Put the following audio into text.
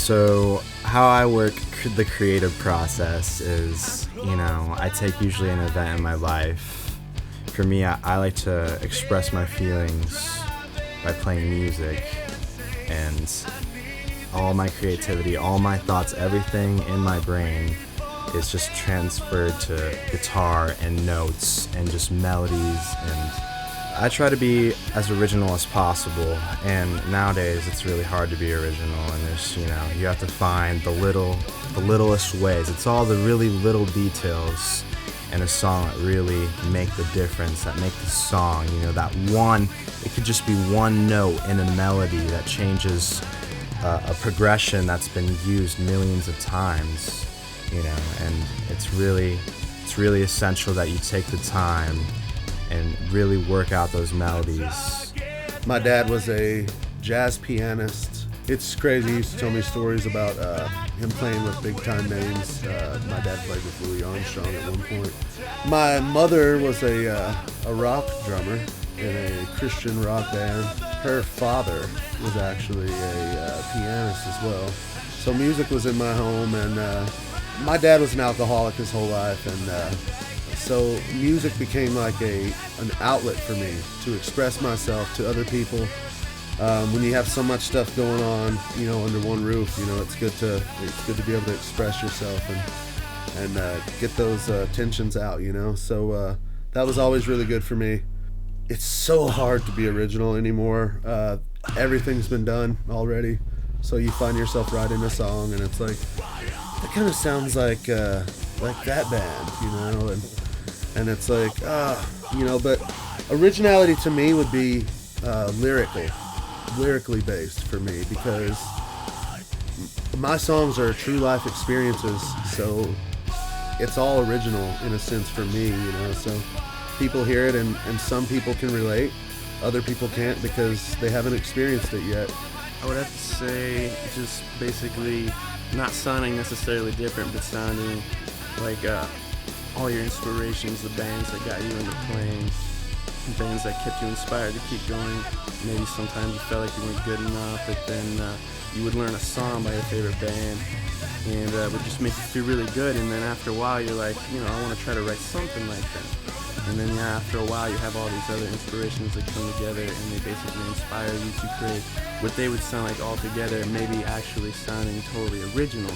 So how I work the creative process is, I take usually an event in my life. For me, I like to express my feelings by playing music, and all my creativity, all my thoughts, everything in my brain is just transferred to guitar and notes and just melodies, and I try to be as original as possible. And nowadays it's really hard to be original, and there's, you have to find the littlest ways. It's all the really little details in a song that really make the difference, that make the song, that one, it could just be one note in a melody that changes a progression that's been used millions of times, and it's really essential that you take the time and really work out those melodies. My dad was a jazz pianist. It's crazy. He used to tell me stories about him playing with big time names. My dad played with Louis Armstrong at one point. My mother was a rock drummer in a Christian rock band. Her father was actually a pianist as well. So music was in my home, and my dad was an alcoholic his whole life, and so music became like an outlet for me to express myself to other people. When you have so much stuff going on, under one roof, it's good to be able to express yourself and get those tensions out, So that was always really good for me. It's so hard to be original anymore. Everything's been done already, so you find yourself writing a song, and it's like, that kind of sounds like that band, and it's like, but originality to me would be lyrically based for me, because my songs are true life experiences, so it's all original in a sense for me, so people hear it, and some people can relate, other people can't because they haven't experienced it yet. I would have to say just basically not sounding necessarily different, but sounding like all your inspirations, the bands that got you into playing, bands that kept you inspired to keep going. Maybe sometimes you felt like you weren't good enough, but then you would learn a song by your favorite band, and it would just make you feel really good. And then after a while, you're like, I want to try to write something like that. And then after a while, you have all these other inspirations that come together, and they basically inspire you to create what they would sound like all together, maybe actually sounding totally original.